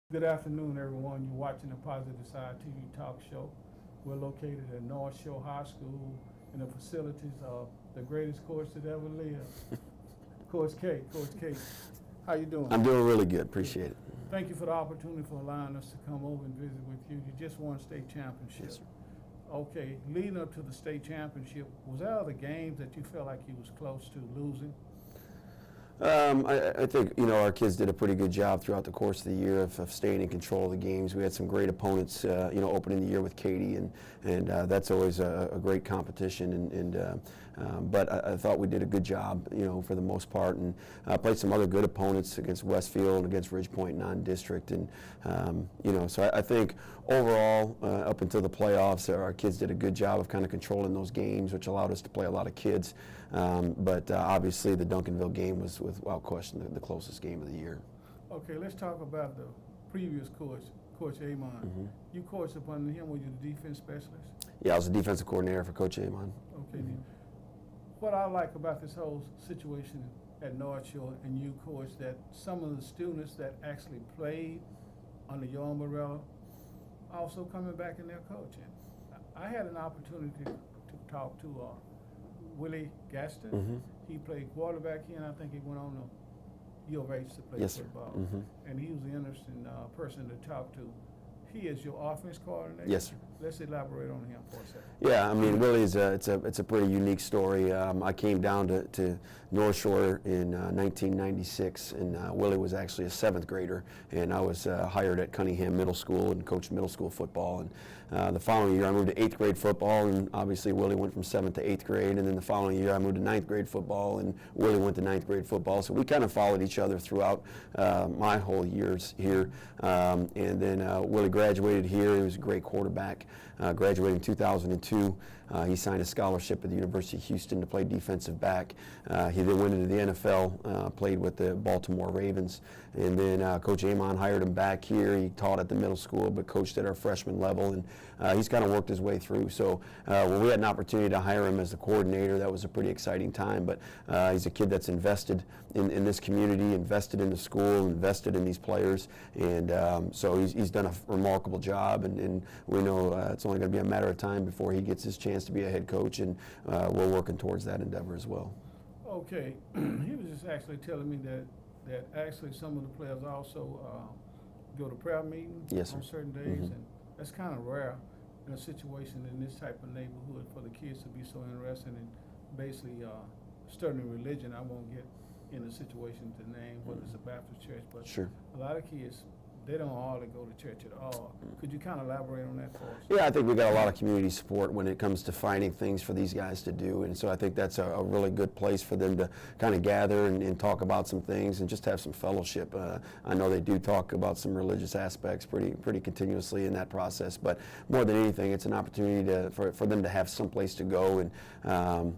Good afternoon, everyone. You're watching the Positive Side TV talk show. We're located at North Shore High School in the facilities of the greatest coach that ever lived, Coach K. Coach K, how you doing? I'm doing really good. Appreciate it. Thank you for the opportunity for allowing us to come over and visit with you. You just won state championship. Yes, sir. Okay, leading up to the state championship, was there other games that you felt like you was close to losing? I think our kids did a pretty good job throughout the course of the year of staying in control of the games. We had some great opponents, opening the year with Katy, and that's always a great competition. But I thought we did a good job, for the most part, and played some other good opponents against Westfield and against Ridgepoint non-district, and so I think overall, up until the playoffs, our kids did a good job of kind of controlling those games, which allowed us to play a lot of kids. But obviously, the Duncanville game was without question the closest game of the year. Okay, let's talk about the previous coach, Coach Amon. Mm-hmm. You coached up under him. Were you the defense specialist? Yeah, I was the defensive coordinator for Coach Amon. Okay. What I like about this whole situation at North Shore and you, Coach, that some of the students that actually played under your umbrella also coming back in their coaching. I had an opportunity to talk to Willie Gaston. Mm-hmm. He played quarterback here, and I think he went on to U of H to play Yes, football. sir. Mm-hmm. And he was an interesting person to talk to. He is your offense coordinator? Yes, sir. Let's elaborate on him for a second. Yeah, I mean, Willie it's a pretty unique story. I came down to North Shore in 1996, and Willie was actually a 7th grader, and I was hired at Cunningham Middle School and coached middle school football. And the following year, I moved to 8th grade football, and obviously Willie went from 7th to 8th grade. And then the following year, I moved to 9th grade football, and Willie went to 9th grade football. So we kind of followed each other throughout my whole years here. And then Willie graduated here. He was a great quarterback. Graduated in 2002. He signed a scholarship at the University of Houston to play defensive back. He then went into the NFL, played with the Baltimore Ravens, and then Coach Amon hired him back here. He taught at the middle school, but coached at our freshman level, and he's kind of worked his way through. So when we had an opportunity to hire him as the coordinator, that was a pretty exciting time. But he's a kid that's invested in this community, invested in the school, invested in these players, and so he's done a remarkable job, and we know it's only going to be a matter of time before he gets his chance to be a head coach, and we're working towards that endeavor as well. Okay, he was just actually telling me that actually some of the players also go to prayer meetings Yes, sir. on certain days, Mm-hmm. and that's kind of rare in a situation in this type of neighborhood for the kids to be so interested in basically studying religion. I won't get in the situation to name whether it's a Baptist church, but Sure. a lot of kids, they don't all go to church at all. Could you kind of elaborate on that for us? Yeah, I think we got a lot of community support when it comes to finding things for these guys to do, and so I think that's a really good place for them to kind of gather and talk about some things and just have some fellowship. I know they do talk about some religious aspects pretty continuously in that process, but more than anything, it's an opportunity for them to have some place to go. And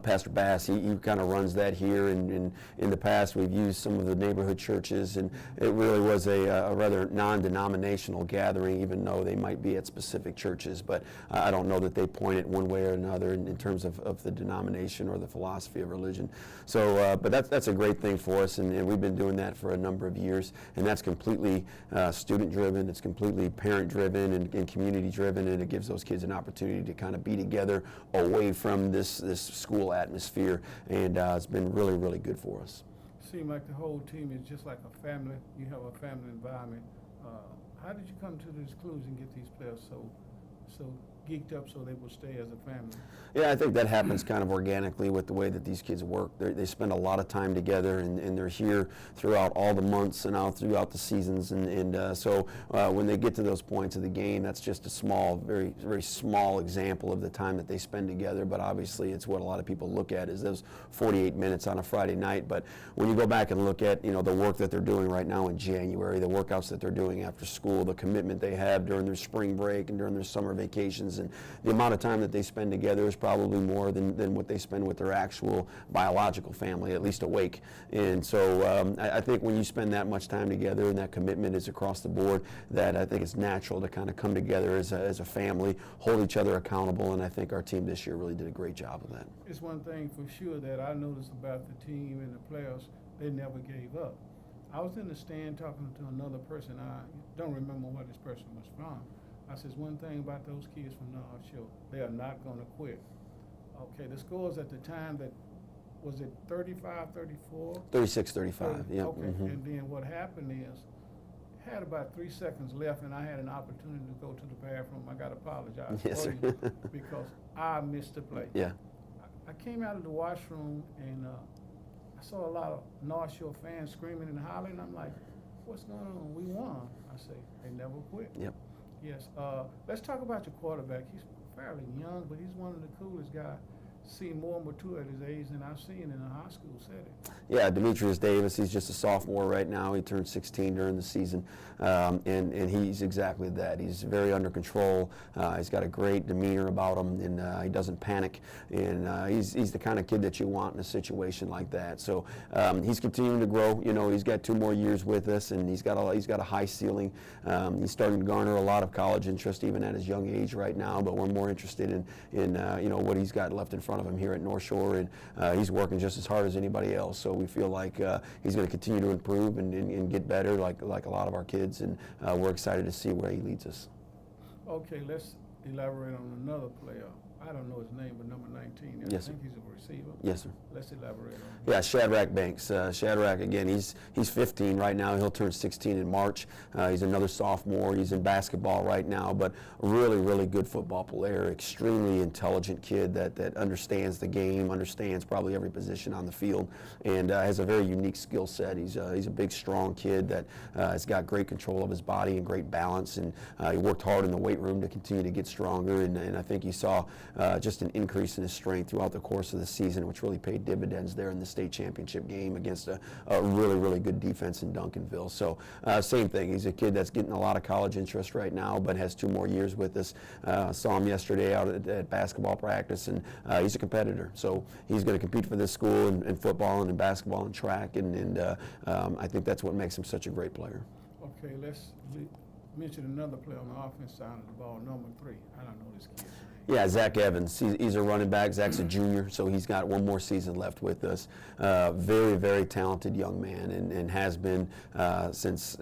Pastor Bass, he kind of runs that here, and in the past we've used some of the neighborhood churches, and it really was a rather non-denominational gathering, even though they might be at specific churches. But I don't know that they point it one way or another in terms of the denomination or the philosophy of religion. So, but that's a great thing for us, and we've been doing that for a number of years, and that's completely student-driven, it's completely parent-driven and community-driven, and it gives those kids an opportunity to kind of be together away from this school atmosphere, and it's been really, really good for us. Seems like the whole team is just like a family. You have a family environment. How did you come to the conclusion get these players so geeked up so they will stay as a family? Yeah, I think that happens kind of organically with the way that these kids work. They spend a lot of time together, and they're here throughout all the months and out throughout the seasons. So when they get to those points of the game, that's just a small, very, very small example of the time that they spend together. But obviously, it's what a lot of people look at is those 48 minutes on a Friday night. But when you go back and look at the work that they're doing right now in January, the workouts that they're doing after school, the commitment they have during their spring break and during their summer vacations, and the amount of time that they spend together is probably more than what they spend with their actual biological family, at least awake. And so I think when you spend that much time together and that commitment is across the board, that I think it's natural to kind of come together as a family, hold each other accountable, and I think our team this year really did a great job of that. It's one thing for sure that I noticed about the team and the players, they never gave up. I was in the stand talking to another person. I don't remember where this person was from. I says, one thing about those kids from North Shore, they are not going to quit. Okay, the scores at the time, that was it 35, 34? 36-35, yeah. Okay, and then what happened is, had about 3 seconds left, and I had an opportunity to go to the bathroom. I got to apologize Yes, for sir. you because I missed the play. Yeah. I came out of the washroom and I saw a lot of North Shore fans screaming and hollering. I'm like, what's going on? We won. I say, they never quit. Yep. Yes. Let's talk about your quarterback. He's fairly young, but he's one of the coolest guys. See more mature at his age than I've seen in a high school setting. Yeah, Demetrius Davis, he's just a sophomore right now. He turned 16 during the season, and he's exactly that. He's very under control. He's got a great demeanor about him, and he doesn't panic. And he's the kind of kid that you want in a situation like that. So he's continuing to grow. You know, he's got 2 more years with us, and he's got a high ceiling. He's starting to garner a lot of college interest even at his young age right now. But we're more interested in you know, what he's got left in front of him here at North Shore, and he's working just as hard as anybody else. So we feel like he's going to continue to improve and get better, like a lot of our kids, and we're excited to see where he leads us. Okay, let's elaborate on another player. I don't know his name, but number 19. Yes, I think he's a receiver. Yes, sir. Let's elaborate on him. Yeah, Shadrach Banks. Shadrach, again, he's 15 right now. He'll turn 16 in March. He's another sophomore. He's in basketball right now, but a really, really good football player. Extremely intelligent kid that understands the game, understands probably every position on the field, and has a very unique skill set. He's a big, strong kid that has got great control of his body and great balance, and he worked hard in the weight room to continue to get stronger, and I think you saw just an increase in his strength throughout the course of the season, which really paid dividends there in the state championship game against a really, really good defense in Duncanville. So same thing. He's a kid that's getting a lot of college interest right now, but has 2 more years with us. Saw him yesterday out at basketball practice, and he's a competitor. So he's going to compete for this school in football and in basketball and track, and I think that's what makes him such a great player. Okay, let's mention another player on the offense side of the ball, number 3. I don't know this kid's name. Yeah, Zach Evans. He's a running back. Zach's a junior, so he's got 1 more season left with us. Very, very talented young man, and has been since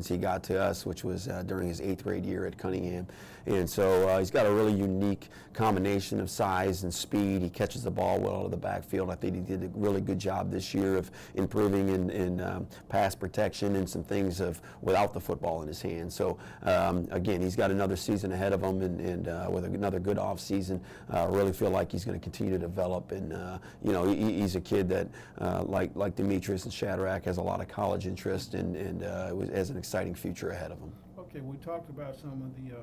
he got to us, which was during his 8th grade year at Cunningham. And so he's got a really unique combination of size and speed. He catches the ball well out of the backfield. I think he did a really good job this year of improving in pass protection and some things without the football in his hand. So again, he's got another season ahead of him, and with another good off season. Really feel like he's going to continue to develop, and you know, he's a kid that like Demetrius and Shadrach has a lot of college interest, and has an exciting future ahead of him. Okay, we talked about some of the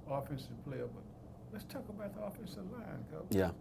offensive player, but let's talk about the offensive line, Coach. Yeah.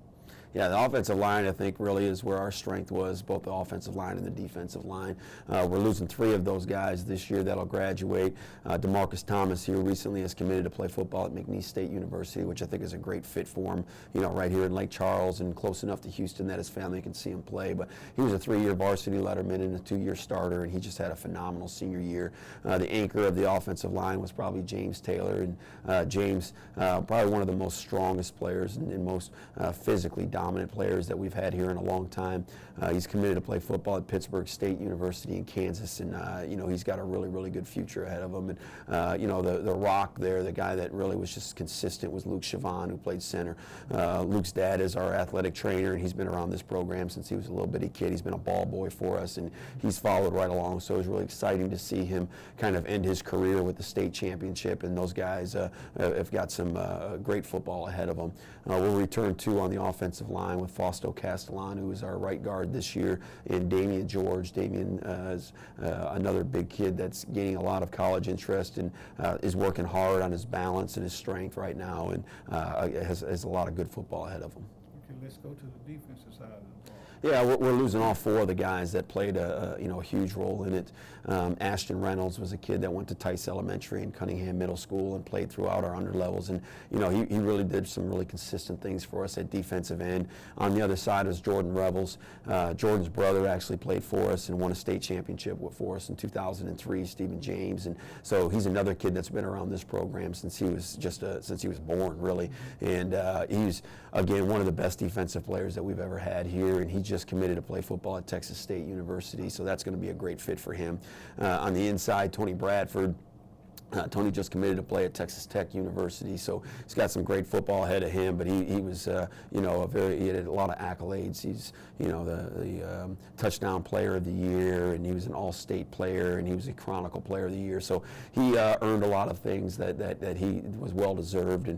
Yeah, the offensive line, I think, really is where our strength was, both the offensive line and the defensive line. We're losing 3 of those guys this year that'll graduate. DeMarcus Thomas here recently has committed to play football at McNeese State University, which I think is a great fit for him, you know, right here in Lake Charles and close enough to Houston that his family can see him play. But he was a 3-year varsity letterman and a 2-year starter, and he just had a phenomenal senior year. The anchor of the offensive line was probably James Taylor, and James, probably one of the most strongest players and most physically dominant players that we've had here in a long time. He's committed to play football at Pittsburgh State University in Kansas, and you know, he's got a really, really good future ahead of him. And you know, the rock there, the guy that really was just consistent, was Luke Chavon, who played center. Luke's dad is our athletic trainer, and he's been around this program since he was a little bitty kid. He's been a ball boy for us, and he's followed right along. So it's really exciting to see him kind of end his career with the state championship, and those guys have got some great football ahead of them. We'll return to on the offensive line with Fausto Castellan, who is our right guard this year, and Damian George. Damian is another big kid that's gaining a lot of college interest, and is working hard on his balance and his strength right now, and has a lot of good football ahead of him. Okay, let's go to the defensive side of the ball. Yeah, we're losing all 4 of the guys that played a huge role in it. Ashton Reynolds was a kid that went to Tice Elementary and Cunningham Middle School and played throughout our underlevels, and you know, he really did some really consistent things for us at defensive end. On the other side was Jordan Revels. Jordan's brother actually played for us and won a state championship for us in 2003, Stephen James, and so he's another kid that's been around this program since he was since he was born, really. And he's again one of the best defensive players that we've ever had here, and he just committed to play football at Texas State University, so that's going to be a great fit for him. On the inside, Tony Bradford. Tony just committed to play at Texas Tech University, so he's got some great football ahead of him. But he was, you know, he had a lot of accolades. He's, you know, the touchdown player of the year, and he was an All-State player, and he was a Chronicle Player of the Year. So he earned a lot of things that he was well deserved. And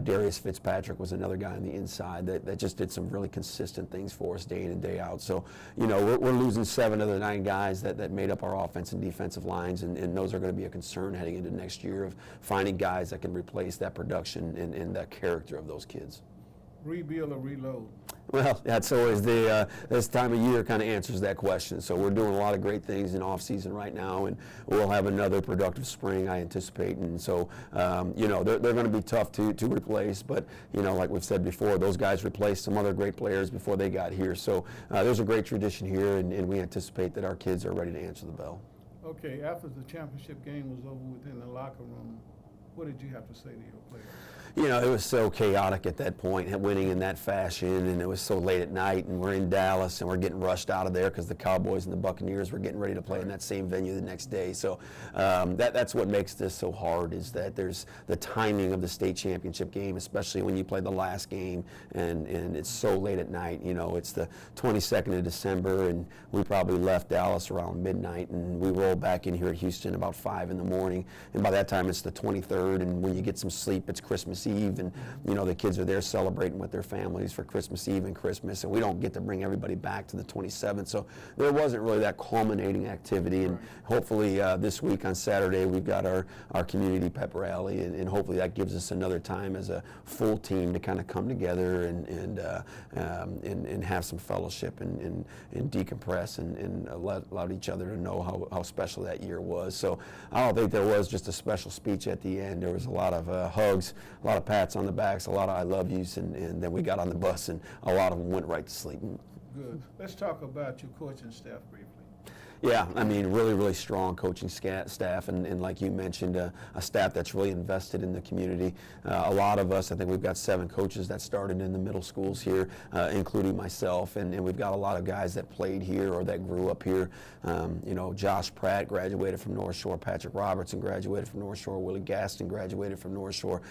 Darius Fitzpatrick was another guy on the inside that just did some really consistent things for us day in and day out. So, you know, we're losing 7 of the 9 guys that made up our offense and defensive lines, and those are going to be a concern heading into next year of finding guys that can replace that production and that character of those kids. Rebuild or reload? Well, that's always this time of year kind of answers that question. So we're doing a lot of great things in off season right now, and we'll have another productive spring, I anticipate. And so, you know, they're going to be tough to replace, but, you know, like we've said before, those guys replaced some other great players before they got here. So there's a great tradition here, and we anticipate that our kids are ready to answer the bell. Okay, after the championship game was over within the locker room, what did you have to say to your players? You know, it was so chaotic at that point, winning in that fashion, and it was so late at night, and we're in Dallas, and we're getting rushed out of there because the Cowboys and the Buccaneers were getting ready to play in that same venue the next day. So that's what makes this so hard, is that there's the timing of the state championship game, especially when you play the last game, and it's so late at night. You know, it's the 22nd of December, and we probably left Dallas around midnight, and we rolled back in here at Houston about 5 in the morning, and by that time it's the 23rd, and when you get some sleep, it's Christmas Eve, and you know the kids are there celebrating with their families for Christmas Eve and Christmas, and we don't get to bring everybody back to the 27th, so there wasn't really that culminating activity. And hopefully this week on Saturday we've got our community pep rally, and hopefully that gives us another time as a full team to kind of come together and have some fellowship and decompress and allow each other to know how special that year was. So I don't think there was just a special speech at the end. There was a lot of hugs, a lot of pats on the backs, a lot of I love yous, and then we got on the bus, and a lot of them went right to sleep. Good. Let's talk about your coaching staff briefly. Yeah, I mean, really, really strong coaching staff, and like you mentioned, a staff that's really invested in the community. A lot of us, I think we've got 7 coaches that started in the middle schools here, including myself, and we've got a lot of guys that played here or that grew up here. You know, Josh Pratt graduated from North Shore, Patrick Robertson graduated from North Shore, Willie Gaston graduated from North Shore.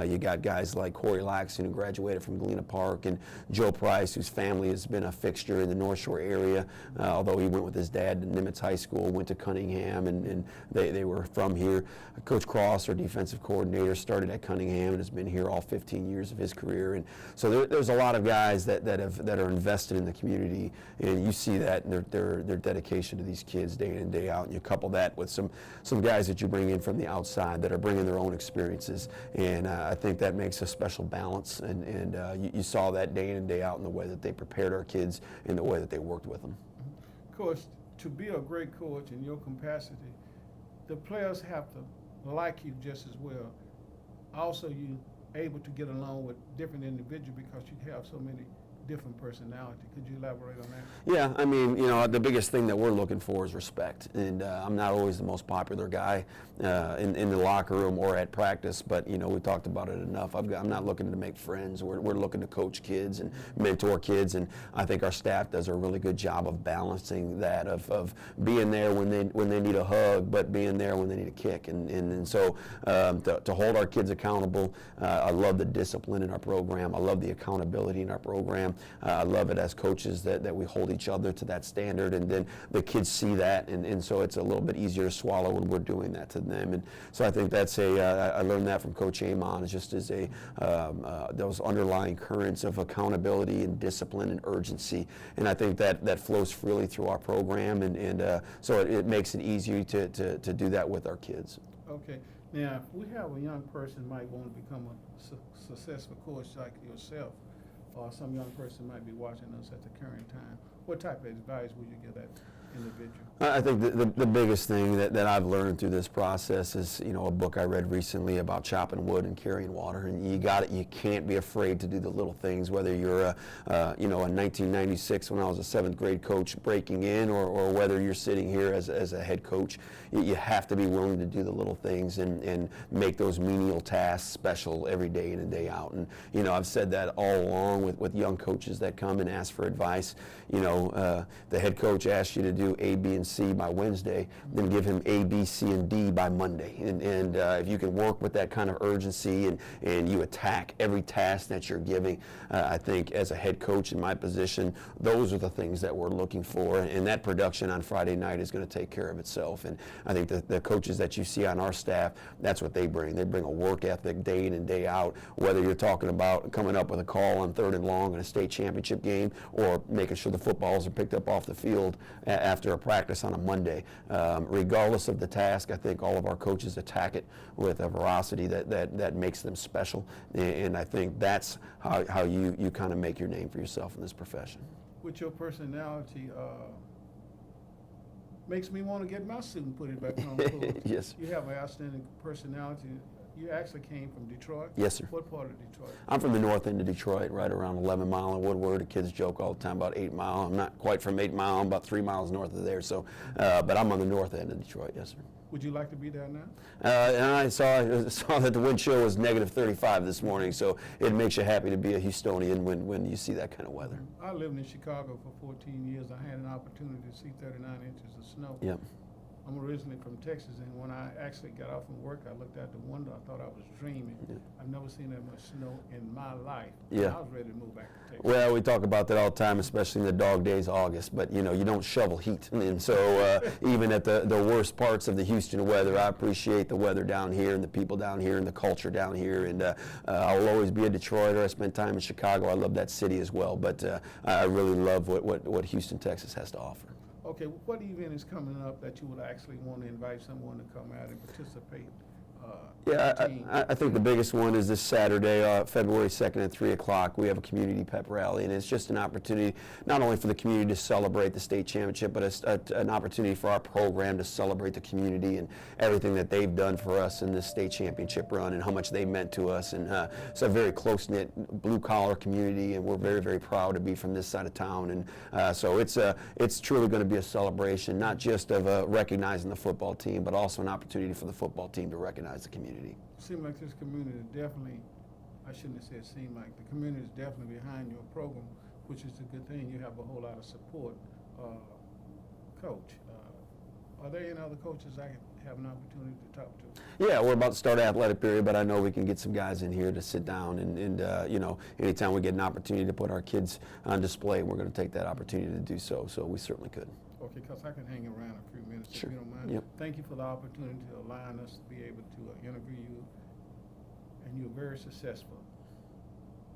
You got guys like Corey Laxton, who graduated from Galena Park, and Joe Price, whose family has been a fixture in the North Shore area, although he went with his dad to Nimitz High School, went to Cunningham, and they were from here. Coach Cross, our defensive coordinator, started at Cunningham and has been here all 15 years of his career. And so there's a lot of guys that are invested in the community, and you see that in their dedication to these kids day in and day out. And you couple that with some guys that you bring in from the outside that are bringing their own experiences, and I think that makes a special balance. And you saw that day in and day out in the way that they prepared our kids and the way that they worked with them. Of course, to be a great coach in your capacity, the players have to like you just as well. Also, you able to get along with different individuals because you have so many different personality. Could you elaborate on that? Yeah, I mean, you know, the biggest thing that we're looking for is respect, and I'm not always the most popular guy in the locker room or at practice, but you know, we talked about it enough. I'm not looking to make friends. We're looking to coach kids and mentor kids, and I think our staff does a really good job of balancing that, of being there when they need a hug, but being there when they need a kick, and so to hold our kids accountable. I love the discipline in our program. I love the accountability in our program. I love it as coaches that we hold each other to that standard, and then the kids see that, and so it's a little bit easier to swallow when we're doing that to them. And so I think that's I learned that from Coach Amon, just as those underlying currents of accountability and discipline and urgency, and I think that flows freely through our program, and so it makes it easier to do that with our kids. Okay. Now, if we have a young person might want to become a successful coach like yourself, or some young person might be watching us at the current time, what type of advice would you give that individual? I think the biggest thing that I've learned through this process is, a book I read recently about chopping wood and carrying water. And you can't be afraid to do the little things, whether you're in 1996 when I was a 7th grade coach breaking in, or whether you're sitting here as a head coach. You have to be willing to do the little things and make those menial tasks special every day in and day out. And, I've said that all along with young coaches that come and ask for advice. The head coach asks you to do A, B, and C by Wednesday, then give him A, B, C, and D by Monday. And if you can work with that kind of urgency and you attack every task that you're giving, I think as a head coach in my position, those are the things that we're looking for. And that production on Friday night is going to take care of itself. And I think the coaches that you see on our staff, that's what they bring. They bring a work ethic day in and day out, whether you're talking about coming up with a call on 3rd and long in a state championship game, or making sure the footballs are picked up off the field after a practice on a Monday. Regardless of the task, I think all of our coaches attack it with a veracity that makes them special. And I think that's how you kind of make your name for yourself in this profession. With your personality, makes me want to get my suit and put it back on the court. Yes. You have an outstanding personality. You actually came from Detroit? Yes, sir. What part of Detroit? I'm from the north end of Detroit, right around 11 Mile and Woodward. The kids joke all the time about 8 Mile. I'm not quite from 8 Mile. I'm about 3 miles north of there. So, but I'm on the north end of Detroit, yes, sir. Would you like to be there now? And I saw that the wind chill was negative 35 this morning, so it makes you happy to be a Houstonian when you see that kind of weather. I lived in Chicago for 14 years. I had an opportunity to see 39 inches of snow. Yep. I'm originally from Texas, and when I actually got off from work, I looked out the window. I thought I was dreaming. Yeah. I've never seen that much snow in my life. Yeah. I was ready to move back to Texas. Well, we talk about that all the time, especially in the dog days of August, but you don't shovel heat. And so even at the worst parts of the Houston weather, I appreciate the weather down here and the people down here and the culture down here. And I will always be a Detroiter. I spent time in Chicago. I love that city as well, but I really love what Houston, Texas has to offer. Okay, what event is coming up that you would actually want to invite someone to come out and participate? I think the biggest one is this Saturday, February 2nd at 3 o'clock. We have a community pep rally, and it's just an opportunity not only for the community to celebrate the state championship, but it's an opportunity for our program to celebrate the community and everything that they've done for us in this state championship run and how much they meant to us. And it's a very close-knit blue-collar community, and we're very, very proud to be from this side of town. And so it's truly going to be a celebration, not just of recognizing the football team, but also an opportunity for the football team to recognize the community. Seems like this community is definitely, I shouldn't have said seem like, the community is definitely behind your program, which is a good thing. You have a whole lot of support. Coach, are there any other coaches I can have an opportunity to talk to? Yeah, we're about to start athletic period, but I know we can get some guys in here to sit down and anytime we get an opportunity to put our kids on display, we're going to take that opportunity to do so, so we certainly could. Okay, because I can hang around a few minutes Sure. if you don't mind. Yep. Thank you for the opportunity to allow us to be able to interview you. And you're very successful.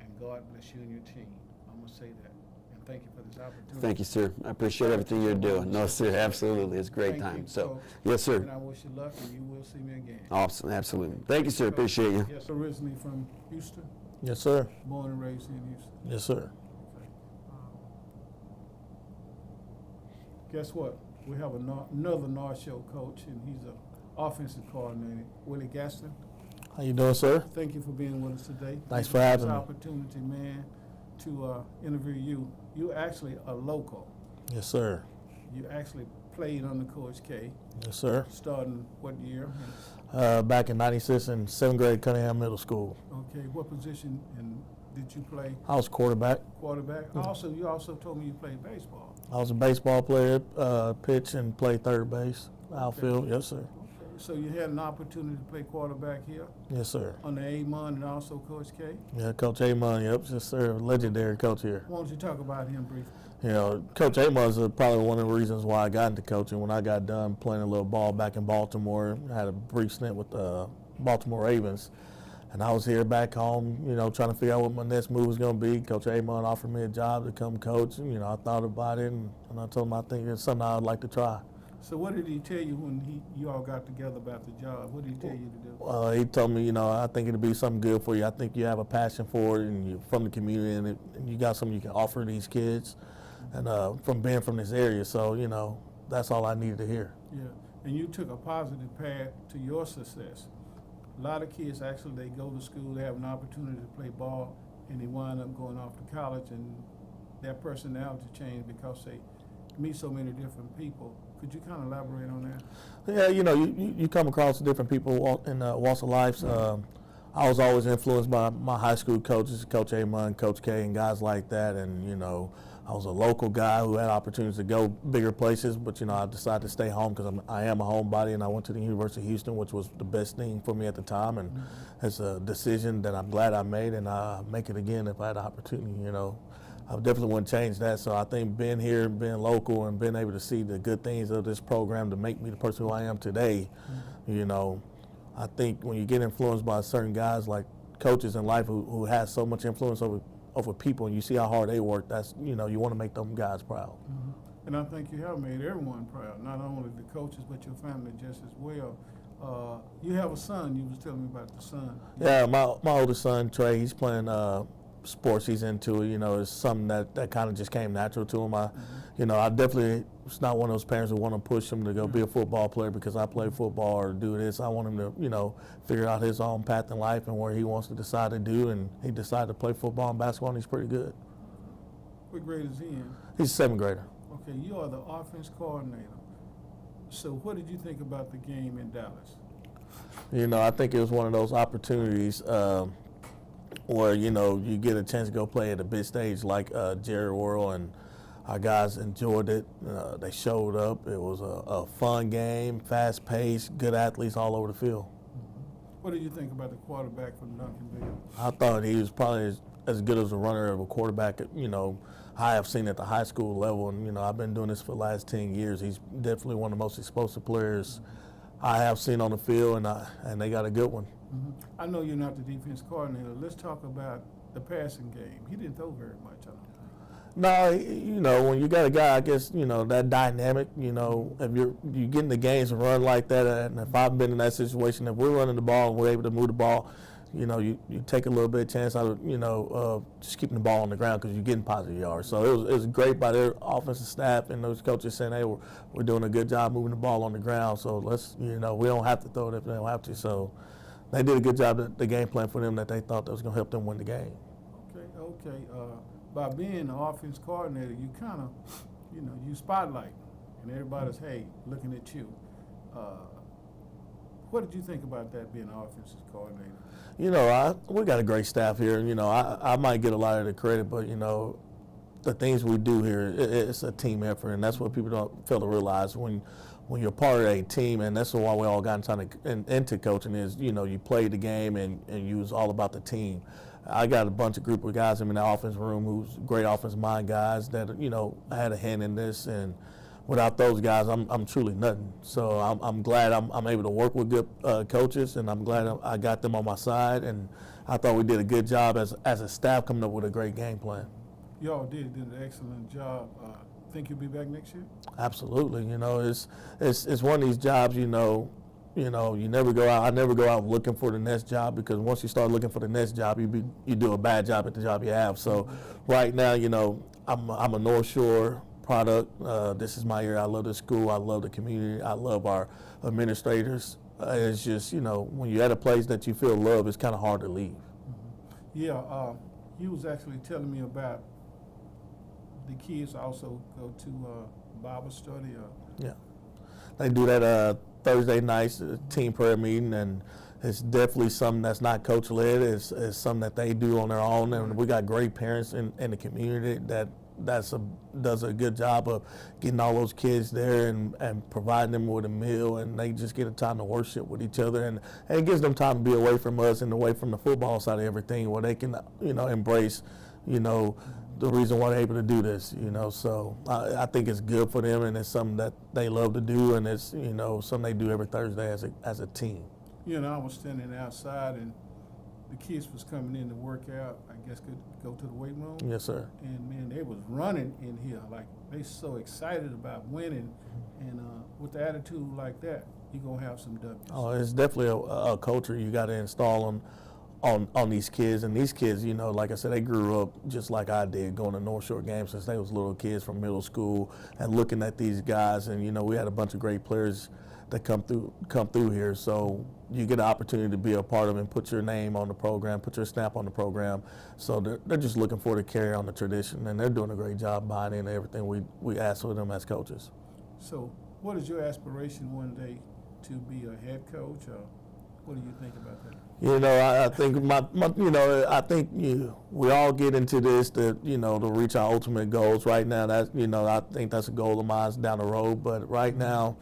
And God bless you and your team. I'm going to say that. And thank you for this opportunity. Thank you, sir. I appreciate everything you're doing. No, sir, absolutely. It's a great Thank time. you. So, yes, sir. And I wish you luck, and you will see me again. Awesome, absolutely. Thank you, sir. Appreciate you. Yes, originally from Houston, Yes, sir. born and raised in Houston. Yes, sir. Okay. Guess what? We have another North Shore coach, and he's an offensive coordinator, Willie Gaston. How you doing, sir? Thank you for being with us today. Thanks Thank for you having this me. opportunity, man, to interview you. You actually a local. Yes, sir. You actually played under Coach K, Yes, sir. starting what year? Back in '96 in 7th grade Cunningham Middle School. Okay, what position and did you play? I was quarterback. Quarterback? Mm-hmm. You also told me you played baseball. I was a baseball player, pitch and play third base, outfield. Yes, sir. Okay, so you had an opportunity to play quarterback here Yes, sir. under Amon and also Coach K. Yeah, Coach Amon. Yep, yes, sir. Legendary coach here. Why don't you talk about him briefly? Coach Amos is probably one of the reasons why I got into coaching. When I got done playing a little ball back in Baltimore, I had a brief stint with the Baltimore Ravens. And I was here back home, trying to figure out what my next move was going to be. Coach Amon offered me a job to come coach. And, I thought about it, and I told him I think it's something I'd like to try. So what did he tell you when you all got together about the job? What did he tell you to do? He told me, I think it'll be something good for you. I think you have a passion for it, and you're from the community, and you got something you can offer these kids, and from being from this area. So, that's all I needed to hear. Yeah, and you took a positive path to your success. A lot of kids actually, they go to school, they have an opportunity to play ball, and they wind up going off to college, and their personality change because they meet so many different people. Could you kind of elaborate on that? Yeah, you come across different people in walks of life. I was always influenced by my high school coaches, Coach Amon, Coach K, and guys like that. And, I was a local guy who had opportunities to go bigger places, but, I decided to stay home because I am a homebody, and I went to the University of Houston, which was the best thing for me at the time. And it's a decision that I'm glad I made, and I make it again if I had the opportunity, I definitely wouldn't change that. So I think being here, being local, and being able to see the good things of this program to make me the person who I am today, I think when you get influenced by certain guys like coaches in life who has so much influence over people, and you see how hard they work, that's, you want to make them guys proud. And I think you have made everyone proud, not only the coaches, but your family just as well. You have a son, you was telling me about the son. Yeah, my oldest son, Trey, he's playing sports. He's into it. It's something that kind of just came natural to him. I definitely, it's not one of those parents who want to push him to go be a football player because I play football or do this. I want him to, figure out his own path in life and where he wants to decide to do. And he decided to play football and basketball, and he's pretty good. What grade is he in? He's a 7th grader. Okay, you are the offense coordinator. So what did you think about the game in Dallas? I think it was one of those opportunities where, you get a chance to go play at a big stage like Jerry World, and our guys enjoyed it. They showed up. It was a fun game, fast-paced, good athletes all over the field. What did you think about the quarterback from Duncanville? I thought he was probably as good as a runner of a quarterback, I have seen at the high school level. And, I've been doing this for the last 10 years. He's definitely one of the most explosive players I have seen on the field, and they got a good one. I know you're not the defense coordinator. Let's talk about the passing game. He didn't throw very much, I don't think. No, when you got a guy, I guess, that dynamic, if you get in the games and run like that, and if I've been in that situation, if we're running the ball and we're able to move the ball, you take a little bit of chance out of, just keeping the ball on the ground because you're getting positive yards. So it was great by their offensive staff and those coaches saying, hey, we're doing a good job moving the ball on the ground, so let's, we don't have to throw it if they don't have to. So they did a good job, the game plan for them that they thought that was going to help them win the game. Okay. By being the offense coordinator, you kind of, you spotlight, and everybody's, hey, looking at you. What did you think about that, being an offensive coordinator? We got a great staff here. I might get a lot of the credit, but, the things we do here, it's a team effort, and that's what people don't fail to realize when you're part of a team, and that's why we all got into coaching is, you play the game and you was all about the team. I got a bunch of group of guys in the offense room who's great offensive mind guys that, had a hand in this, and without those guys, I'm truly nothing. So I'm glad I'm able to work with good coaches, and I'm glad I got them on my side, and I thought we did a good job as a staff coming up with a great game plan. Y'all did an excellent job. Think you'll be back next year? Absolutely. It's one of these jobs, you never go out. I never go out looking for the next job, because once you start looking for the next job, you do a bad job at the job you have. So right now, I'm a North Shore product. This is my area. I love the school. I love the community. I love our administrators. It's just, when you're at a place that you feel love, it's kind of hard to leave. Yeah, he was actually telling me about the kids also go to Bible study. Yeah, they do that Thursday nights, team prayer meeting, and it's definitely something that's not coach led. It's something that they do on their own, and we got great parents in the community that does a good job of getting all those kids there and providing them with a meal, and they just get a time to worship with each other, and it gives them time to be away from us and away from the football side of everything, where they can embrace the reason why they're able to do this. So I think it's good for them, and it's something that they love to do, and it's something they do every Thursday as a team. I was standing outside, and the kids was coming in to work out. I guess could go to the weight room. Yes, sir. And man, they was running in here like they so excited about winning, and with the attitude like that, you're gonna have some W's. Oh, it's definitely a culture you got to install them on these kids. And these kids, you know, like I said, they grew up just like I did, going to North Shore games since they was little kids from middle school and looking at these guys. And, you know, we had a bunch of great players that come through here. So you get an opportunity to be a part of it and put your name on the program, put your stamp on the program. So they're just looking for to carry on the tradition, and they're doing a great job buying into everything we ask of them as coaches. So what is your aspiration one day, to be a head coach, or what do you think about that? You know, I think I think we all get into this to reach our ultimate goals. Right now, I think that's a goal of mine down the road. But right now,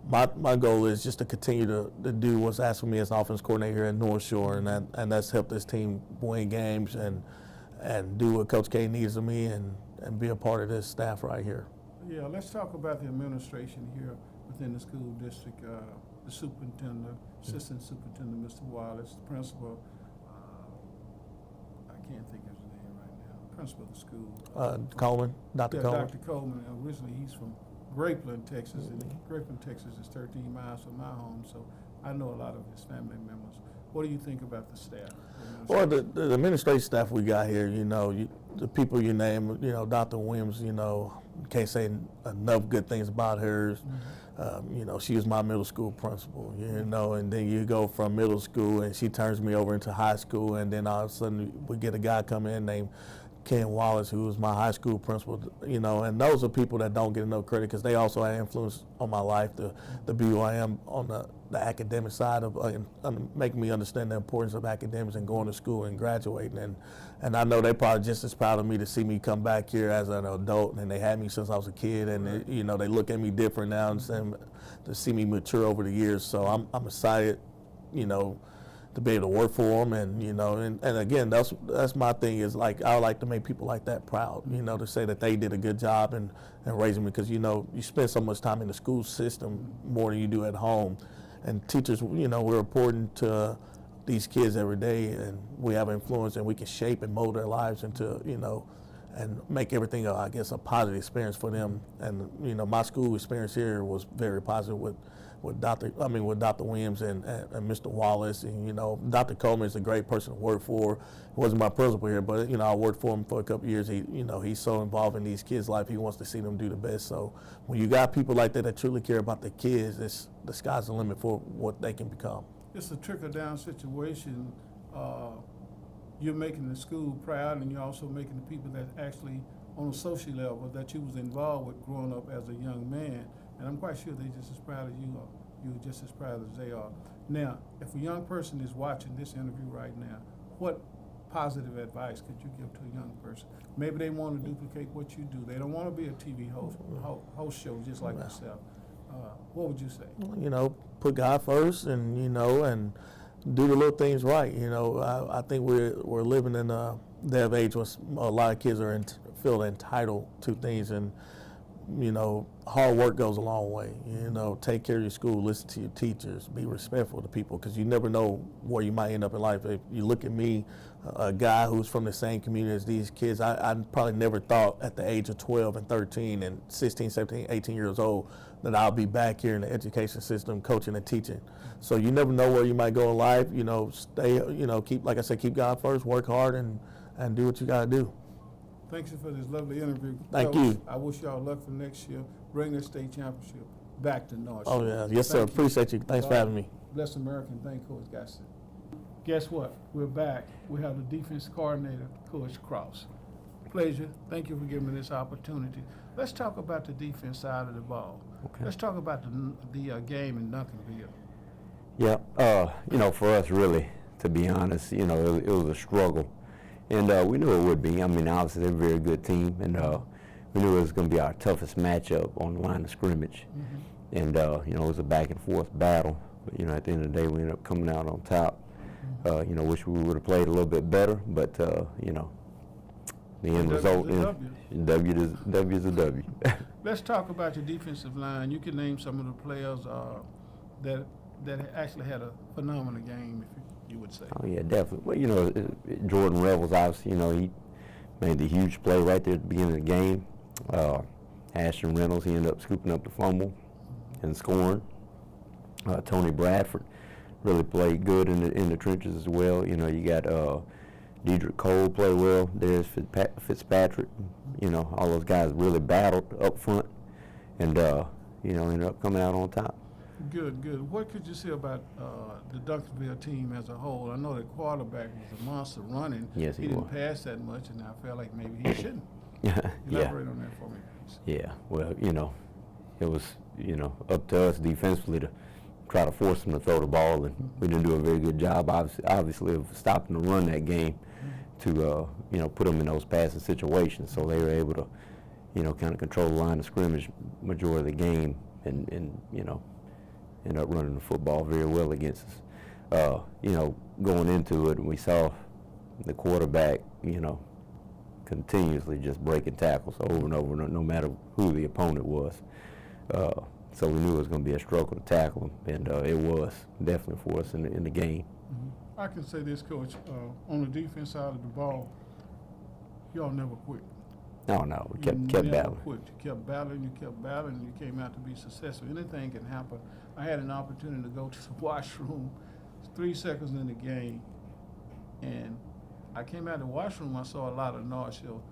my goal is just to continue to do what's asked of me as an offense coordinator here at North Shore, and that's help this team win games and do what Coach K needs of me and be a part of this staff right here. Yeah, let's talk about the administration here within the school district. The superintendent, assistant superintendent, Mr. Wallace, the principal, I can't think of his name right now, principal of the school. Coleman, Dr. Yeah, Coleman. Dr. Coleman. Originally, he's from Grapeland, Texas, and Grapeland, Texas is 13 miles from my home, so I know a lot of his family members. What do you think about the staff? Well, the administrative staff we got here, the people you name, Dr. Williams, can't say enough good things about her. She was my middle school principal, and then you go from middle school and she turns me over into high school, and then all of a sudden we get a guy come in named Ken Wallace, who was my high school principal, and those are people that don't get enough credit because they also had influence on my life to be who I am on the academic side of making me understand the importance of academics and going to school and graduating. And I know they're probably just as proud of me to see me come back here as an adult, and they had me since I was a kid, and they look at me different now and to see me mature over the years. So I'm excited, to be able to work for them, and again, that's my thing is like I like to make people like that proud, to say that they did a good job in raising me, because you spend so much time in the school system more than you do at home, and teachers, we're important to these kids every day, and we have influence, and we can shape and mold their lives into and make everything I guess a positive experience for them. And my school experience here was very positive with Dr. Williams and Mr. Wallace, and Dr. Coleman is a great person to work for. He wasn't my principal here, but I worked for him for a couple of years. He's so involved in these kids' life. He wants to see them do the best. So when you got people like that truly care about the kids, the sky's the limit for what they can become. It's a trickle-down situation. You're making the school proud, and you're also making the people that actually on a social level that you was involved with growing up as a young man. And I'm quite sure they're just as proud as you are. You're just as proud as they are. Now, if a young person is watching this interview right now, what positive advice could you give to a young person? Maybe they want to duplicate what you do. They don't want to be a TV host show just like yourself. What would you say? Put God first, and and do the little things right. I think we're living in a day of age where a lot of kids feel entitled to things, and hard work goes a long way. Take care of your school, listen to your teachers, be respectful to people, because you never know where you might end up in life. If you look at me, a guy who's from the same community as these kids, I probably never thought at the age of 12 and 13 and 16, 17, 18 years old that I'll be back here in the education system coaching and teaching. So you never know where you might go in life. Stay, keep God first, work hard, and do what you got to do. Thank you for this lovely interview. Thank Coach, you. I wish y'all luck for next year. Bring the state championship back to North Oh, Shore. yeah. Yes, sir. Thank you. Appreciate you. Thanks for having me. Bless America, and thank Coach Gaston. Guess what? We're back. We have the defense coordinator, Coach Cross. Pleasure. Thank you for giving me this opportunity. Let's talk about the defense side of the ball. Okay. Let's talk about the game in Duncanville. Yeah, for us really, to be honest, it was a struggle. And we knew it would be. I mean, obviously they're a very good team, and we knew it was going to be our toughest matchup on the line of scrimmage. Mm-hmm. And, it was a back and forth battle. But, at the end of the day, we ended up coming out on top. Wish we would have played a little bit better, but, the end result, W is a W. Let's talk about your defensive line. You can name some of the players that actually had a phenomenal game, if you would say. Oh, yeah, definitely. Well, Jordan Revels, obviously, he made the huge play right there at the beginning of the game. Ashton Reynolds, he ended up scooping up the fumble and scoring. Tony Bradford, really played good in the trenches as well. You know, you got Dedrick Cole played well. There's Fitzpatrick. You know, all those guys really battled up front, and you know, ended up coming out on top. Good, good. What could you say about the Duncanville team as a whole? I know the quarterback was a monster running. Yes, he didn't was. pass that much, and I felt like maybe he shouldn't. Yeah. Elaborate on that for me, please. Yeah. Well, you know, it was, you know, up to us defensively to try to force them to throw the ball, and we didn't do a very good job, obviously, of stopping the run that game to, you know, put them in those passing situations. So they were able to, you know, kind of control the line of scrimmage majority of the game, and you know, end up running the football very well against us. You know, going into it, we saw the quarterback, you know, continuously just breaking tackles over and over, no matter who the opponent was. So we knew it was going to be a struggle to tackle him, and it was definitely for us in the game. I can say this, Coach, on the defense side of the ball, y'all never quit. No, we kept never battling. quit. You kept battling, and you came out to be successful. Anything can happen. I had an opportunity to go to the washroom 3 seconds in the game, and I came out of the washroom, I saw a lot of North Shore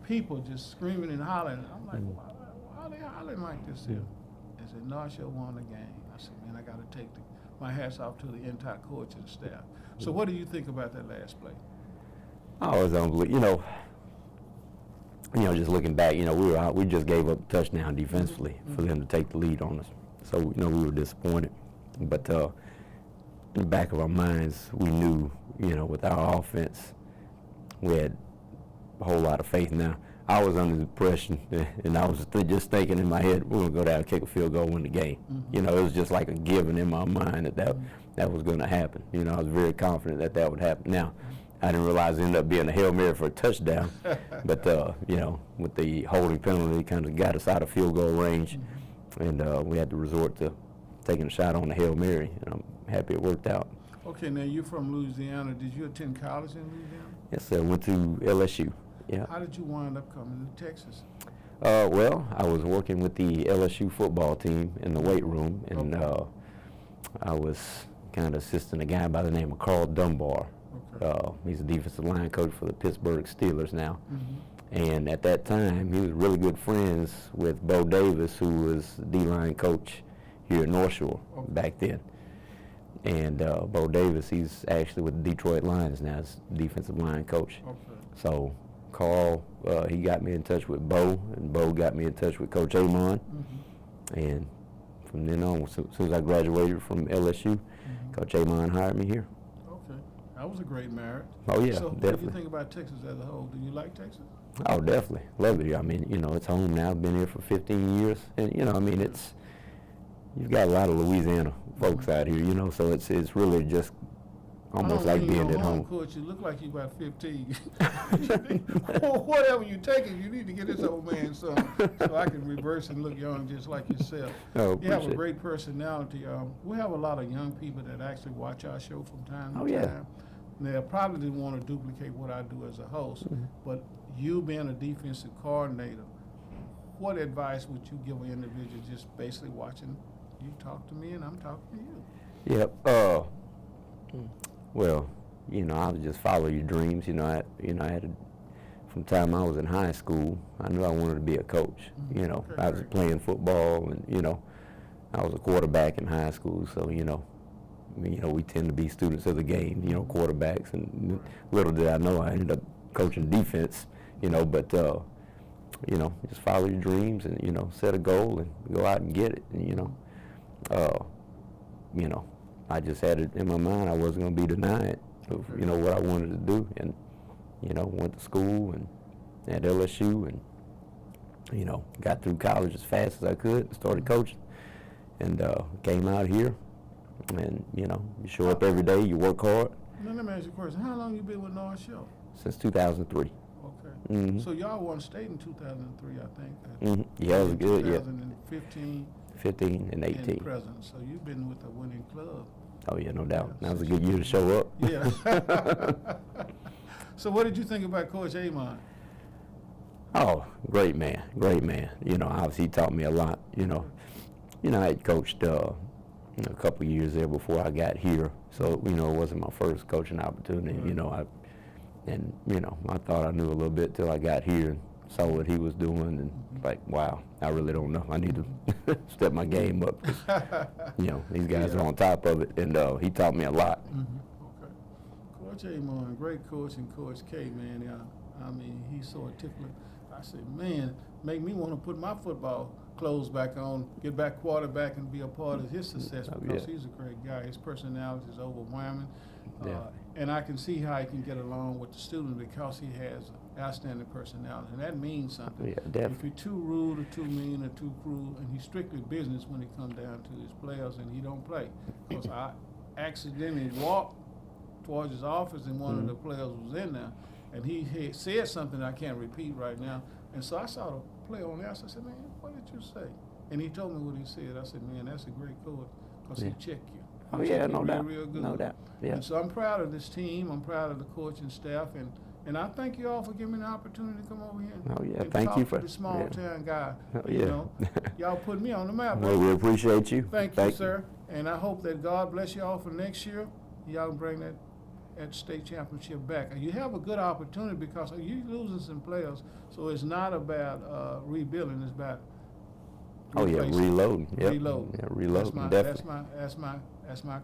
people just screaming and hollering. I'm like, why are they hollering like this here? They said, North Shore won the game. I said, man, I got to take my hats off to the entire coaching staff. So what do you think about that last play? Oh, it was unbelievable. You know, just looking back, you know, we just gave up a touchdown defensively for them to take the lead on us. So, you know, we were disappointed. But in the back of our minds, we knew, you know, with our offense, we had a whole lot of faith. Now, I was under the impression, and I was just thinking in my head, we're going to go down, kick a field goal, win the game. You know, it was just like a given in my mind that was going to happen. You know, I was very confident that would happen. Now, I didn't realize it ended up being a Hail Mary for a touchdown, but, you know, with the holding penalty, it kind of got us out of field goal range, and we had to resort to taking a shot on the Hail Mary, and I'm happy it worked out. Okay, now you're from Louisiana. Did you attend college in Louisiana? Yes, sir. Went to LSU. Yeah. How did you wind up coming to Texas? Well, I was working with the LSU football team in the weight room, and I was kind of assisting a guy by the name of Carl Dunbar. Okay. He's a defensive line coach for the Pittsburgh Steelers now. And at that time, he was really good friends with Bo Davis, who was the D-line coach here at North Shore back then. And Bo Davis, he's actually with the Detroit Lions now as defensive line coach. Okay. So Carl, he got me in touch with Bo, and Bo got me in touch with Coach Amon. And from then on, as soon as I graduated from LSU, Coach Amon hired me here. Okay. That was a great marriage. Oh, yeah, So what do definitely. you think about Texas as a whole? Do you like Texas? Oh, definitely. Love it here. I mean, you know, it's home now. I've been here for 15 years. And, you know, I mean, you've got a lot of Louisiana folks out here, you know, so it's really just almost like being at home. Coach, you look like you're about 15. Whatever you take it, you need to get this old man some so I can reverse and look young just like yourself. Oh, You have a appreciate it. great personality. We have a lot of young people that actually watch our show from time to Oh, yeah. time. They probably didn't want to duplicate what I do as a host, but you being a defensive coordinator, what advice would you give an individual just basically watching you talk to me and I'm talking to you? Yep. Well, you know, I would just follow your dreams. You know, I had from the time I was in high school, I knew I wanted to be a coach. You know, Okay, I was great. playing football, and you know, I was a quarterback in high school. So you know, we tend to be students of the game. You know, quarterbacks, and little did I know I ended up coaching defense. You know, but you know, just follow your dreams, and you know, set a goal and go out and get it. And you know, I just had it in my mind I wasn't going to be denied of, you know, what I wanted to do, and, you know, went to school and at LSU, and, you know, got through college as fast as I could, started coaching, and came out here, and, you know, you show up every day, you work hard. Now, let me ask you a question. How long you been with North Shore? Since 2003. Okay. So y'all won state in 2003, I think. Yeah, it was good, yeah. 2015 15 and 18. and present. So you've been with a winning club. Oh, yeah, no doubt. That was a good year to show up. Yeah. So what did you think about Coach Amon? Oh, great man, great man. You know, obviously he taught me a lot. You know, I had coached a couple years there before I got here. So, you know, it wasn't my first coaching opportunity. You know, I thought I knew a little bit till I got here and saw what he was doing, and like, wow, I really don't know. I need to step my game up. 'Cause, you know, these guys are on top of it, and he taught me a lot. Okay. Coach Amon, great coach, and Coach K, man. I mean, he's so articulate. I said, man, make me want to put my football clothes back on, get back quarterback, and be a part of his success because he's a great guy. His personality is overwhelming. And I can see how he can get along with the students because he has outstanding personality, and that means something. Yeah, definitely. If you're too rude or too mean or too cruel, and he's strictly business when it comes down to his players, and he don't play. Because I accidentally walked towards his office, and one of the players was in there, and he had said something I can't repeat right now. And so I saw the player on there. I said, man, what did you say? And he told me what he said. I said, man, that's a great coach because he checked you. Oh, He yeah, checked you no doubt. real good. No doubt. Yeah. And so I'm proud of this team. I'm proud of the coaching staff, and I thank you all for giving me the opportunity to come over here Oh, yeah, and thank talk you to for- the small yeah. town guy. Oh, You yeah. know, y'all put me on the map. Well, we appreciate you. Thank you, sir. And I hope that God bless you all for next year. Y'all can bring that state championship back. And you have a good opportunity because you losing some players, so it's not about rebuilding. It's about Oh yeah, replacing. reloading. Yep. Reload. Yeah, reloading. Definitely. That's my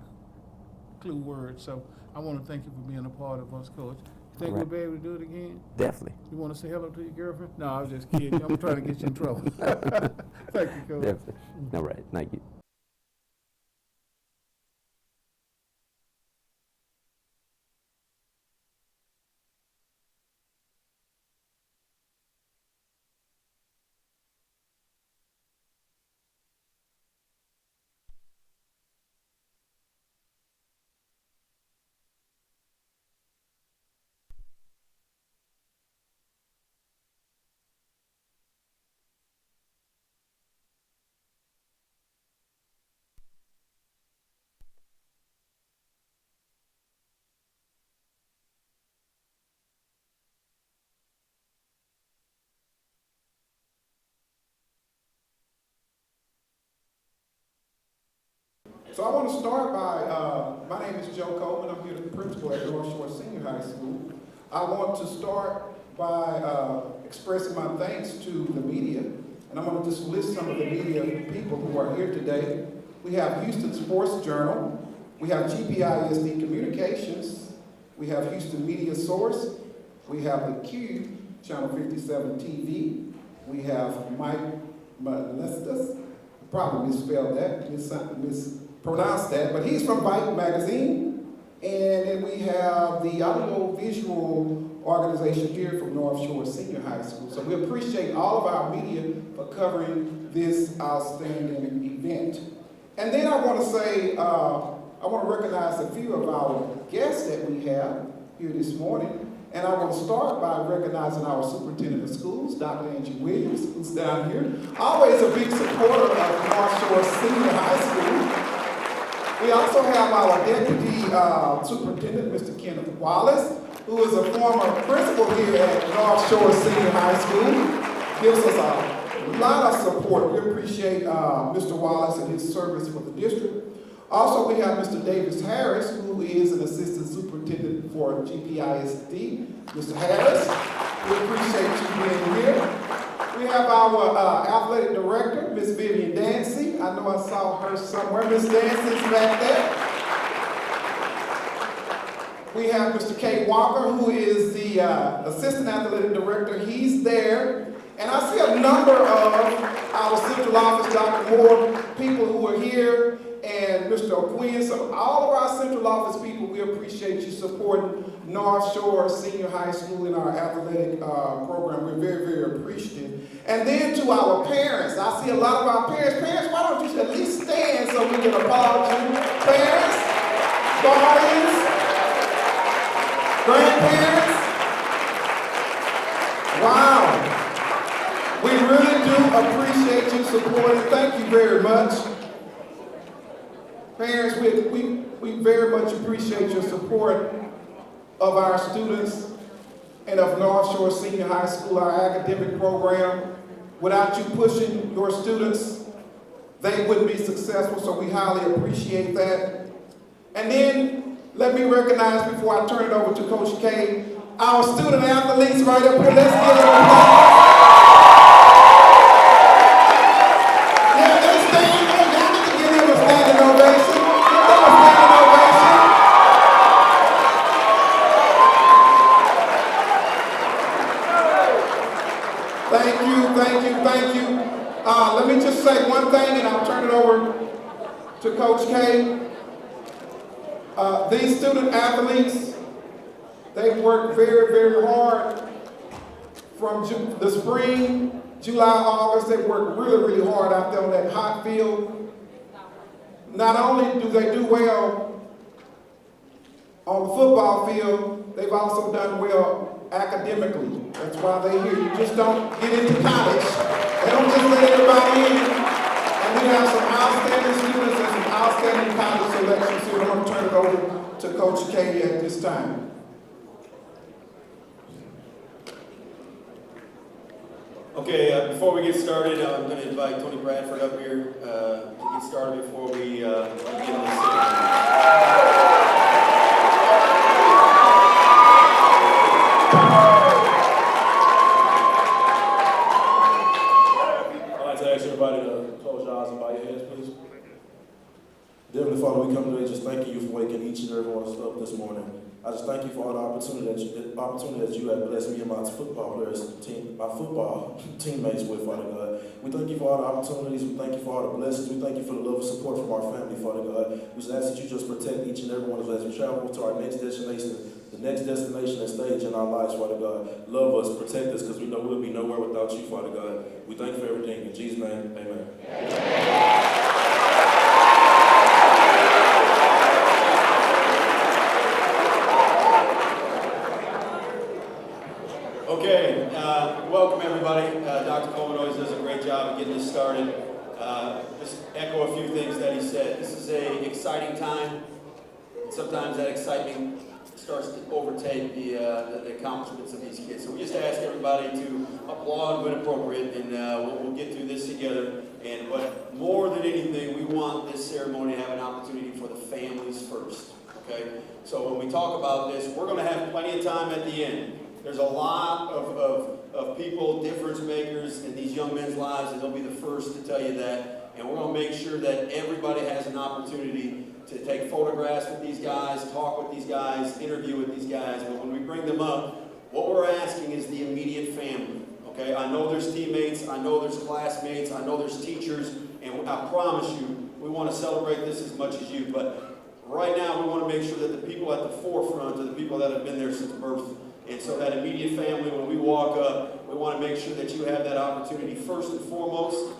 clue word. So I want to thank you for being a part of us, Coach. Think All right. we'll be able to do it again? Definitely. You want to say hello to your girlfriend? No, I was just kidding. I'm trying to get you in trouble. Thank you, Coach. Definitely. All right. Thank you. So I want to start by, my name is Joe Coleman. I'm here the principal at North Shore Senior High School. I want to start by expressing my thanks to the media. And I'm going to just list some of the media people who are here today. We have Houston Sports Journal. We have GPISD Communications. We have Houston Media Source. We have the Q, Channel 57 TV. We have Mike Molestas. Probably misspelled that, mispronounced that, but he's from Byte Magazine. And then we have the Audio Visual organization here from North Shore Senior High School. So we appreciate all of our media for covering this outstanding event. And then I want to say, I want to recognize a few of our guests that we have here this morning. And I want to start by recognizing our superintendent of schools, Dr. Angie Williams, who's down here. Always a big supporter of North Shore Senior High School. We also have our deputy superintendent, Mr. Kenneth Wallace, who is a former principal here at North Shore Senior High School. Gives us a lot of support. We appreciate Mr. Wallace and his service for the district. Also, we have Mr. Davis Harris, who is an assistant superintendent for GPISD. Mr. Harris, we appreciate you being here. We have our athletic director, Ms. Vivian Dancy. I know I saw her somewhere. Ms. Dancy's back there. We have Mr. Kay Walker, who is the assistant athletic director. He's there. And I see a number of our central office, Dr. Moore, people who are here, and Mr. O'Quinn. So all of our central office people, we appreciate you supporting North Shore Senior High School in our athletic program. We're very, very appreciative. And then to our parents, I see a lot of our parents. Parents, why don't you at least stand so we can applaud you? Parents, guardians, grandparents. Wow. We really do appreciate you supporting. Thank you very much. Parents, we very much appreciate your support of our students and of North Shore Senior High School, our academic program. Without you pushing your students they wouldn't be successful, so we highly appreciate that. And then, let me recognize before I turn it over to Coach K, our student athletes right up here. Let's give them a applause. Yeah, they stand. Hey, y'all need to give them a standing ovation. Give them a standing ovation. Thank you, thank you, thank you. Let me just say one thing and I'll turn it over to Coach K. These student athletes, they've worked very, very hard from the spring, July, August. They've worked really, really hard out there on that hot field. Not only do they do well on the football field, they've also done well academically. That's why they're here. You just don't get into college. They don't just let everybody in. And we have some outstanding students and some outstanding college selections here. I'm going to turn it over to Coach K at this time. Okay, before we get started, I'm going to invite Tony Bradford up here to get started before we get into the ceremony. I'd like to ask everybody to close your eyes and bow your heads, please. Dear Heavenly Father, we come today just thanking you for waking each and every one of us up this morning. I just thank you for all the opportunity that you have blessed me and my football teammates with, Father God. We thank you for all the opportunities. We thank you for all the blessings. We thank you for the love and support from our family, Father God. We just ask that you just protect each and every one of us as we travel to our next destination, the next destination and stage in our lives, Father God. Love us, protect us, because we know we'll be nowhere without you, Father God. We thank you for everything. In Jesus' name, amen. Okay, welcome everybody. Dr. Coleman always does a great job of getting this started. Just echo a few things that he said. This is an exciting time. Sometimes that excitement starts to overtake the accomplishments of these kids. So we just ask everybody to applaud when appropriate, and we'll get through this together. But more than anything, we want this ceremony to have an opportunity for the families first. Okay? So when we talk about this, we're going to have plenty of time at the end. There's a lot of people, difference makers in these young men's lives, and they'll be the first to tell you that. And we're going to make sure that everybody has an opportunity to take photographs with these guys, talk with these guys, interview with these guys. But when we bring them up, what we're asking is the immediate family. Okay? I know there's teammates, I know there's classmates, I know there's teachers, and I promise you, we want to celebrate this as much as you. But right now, we want to make sure that the people at the forefront are the people that have been there since birth. And so that immediate family, when we walk up, we want to make sure that you have that opportunity first and foremost,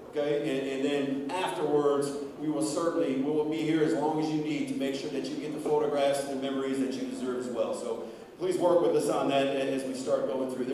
okay? And then afterwards, we will be here as long as you need to make sure that you get the photographs and the memories that you deserve as well. So please work with us on that as we start going through.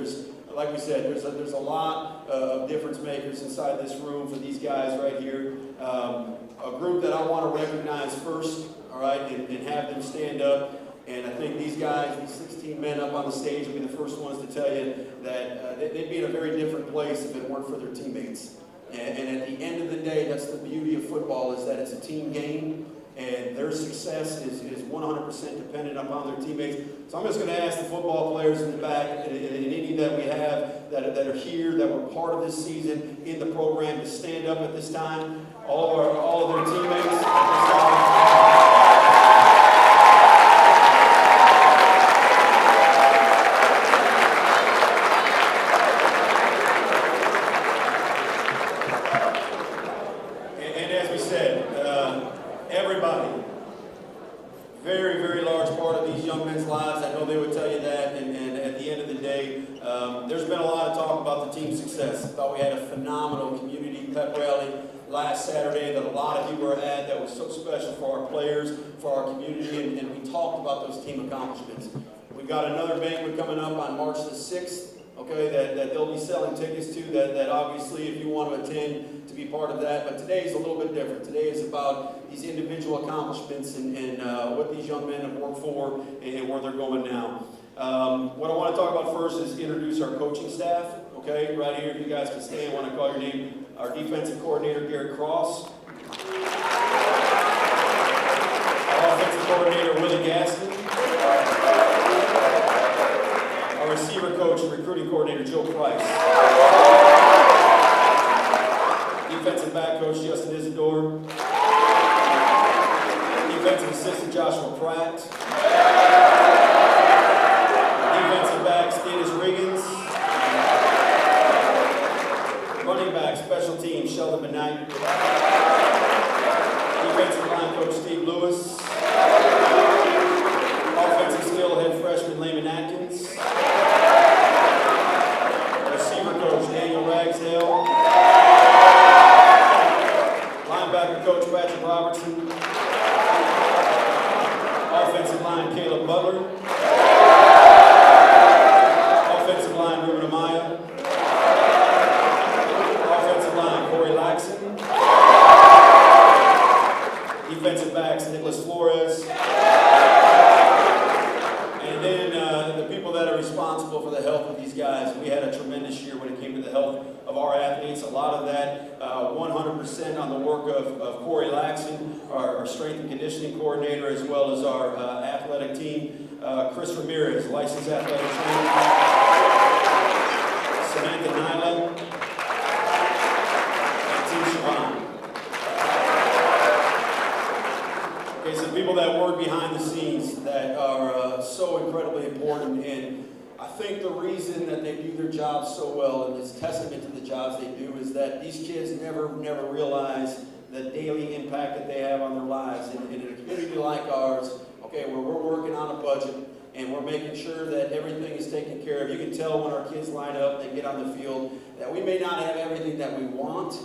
Like we said, there's a lot of difference makers inside this room for these guys right here. A group that I want to recognize first, all right, and have them stand up. And I think these guys, these 16 men up on the stage, will be the first ones to tell you that they'd be in a very different place if it weren't for their teammates. And at the end of the day, that's the beauty of football, is that it's a team game, and their success is 100% dependent upon their teammates. So I'm just going to ask the football players in the back, and any that we have that are here, that were part of this season in the program, to stand up at this time. All of their teammates at this time. Everybody, very, very large part of these young men's lives. I know they would tell you that, and at the end of the day, there's been a lot of talk about the team success. I thought we had a phenomenal community pep rally last Saturday that a lot of you were at, that was so special for our players, for our community, and we talked about those team accomplishments. We've got another banquet coming up on March the 6th. Okay, that they'll be selling tickets to, that obviously if you want to attend, to be part of that. But today is a little bit different. Today is about these individual accomplishments and what these young men have worked for and where they're going now. What I want to talk about first is introduce our coaching staff. Okay, right here, if you guys can stand when I call your name. our defensive coordinator, Garrett Cross, our offensive coordinator, Willie Gaston, our receiver coach and recruiting coordinator, Joe Price, defensive back coach, Justin Isidore, defensive assistant, Joshua Pratt, defensive backs, Dennis Riggins, running back, special teams, Sheldon Benight, defensive line coach, Steve Lewis, offensive skill head freshman, Layman Atkins, receiver coach, Daniel Ragsdale, linebacker coach, Patrick Robertson, offensive line, Caleb Butler, offensive line, Ruben Amaya, offensive line, Corey Laxon, defensive backs, Nicholas Flores, and then the people that are responsible for the health of these guys. We had a tremendous year when it came to the health of our athletes. A lot of that 100% on the work of Corey Laxon, our strength and conditioning coordinator, as well as our athletic team. Chris Ramirez, licensed athletic trainer. Samantha Nyland. And Tim Siobhan. Okay, some people that work behind the scenes that are so incredibly important, and I think the reason that they do their jobs so well, and it's testament to the jobs they do, is that these kids never realize the daily impact that they have on their lives. And in a community like ours, okay, where we're working on a budget and we're making sure that everything is taken care of, you can tell when our kids line up, they get on the field, that we may not have everything that we want,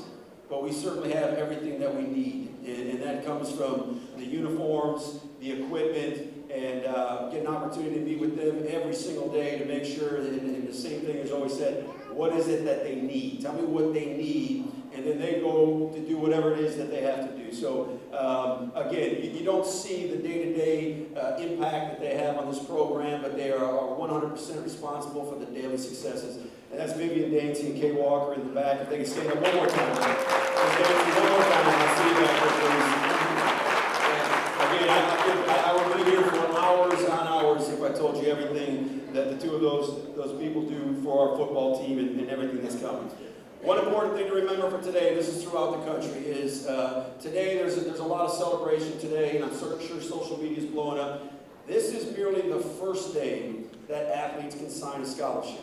but we certainly have everything that we need. And that comes from the uniforms, the equipment, and get an opportunity to be with them every single day to make sure, and the same thing is always said, what is it that they need? Tell me what they need, and then they go to do whatever it is that they have to do. So again, you don't see the day-to-day impact that they have on this program, but they are 100% responsible for the daily successes. And that's Vivian Dancy and Kay Walker in the back. If they can stand up one more time. Dancy, one more time. I'll see you back there, please. Again, I would be here for hours on hours if I told you everything that the two of those people do for our football team and everything that's coming. One important thing to remember for today, and this is throughout the country, is today there's a lot of celebration today, and I'm sure social media is blowing up. This is merely the first day that athletes can sign a scholarship.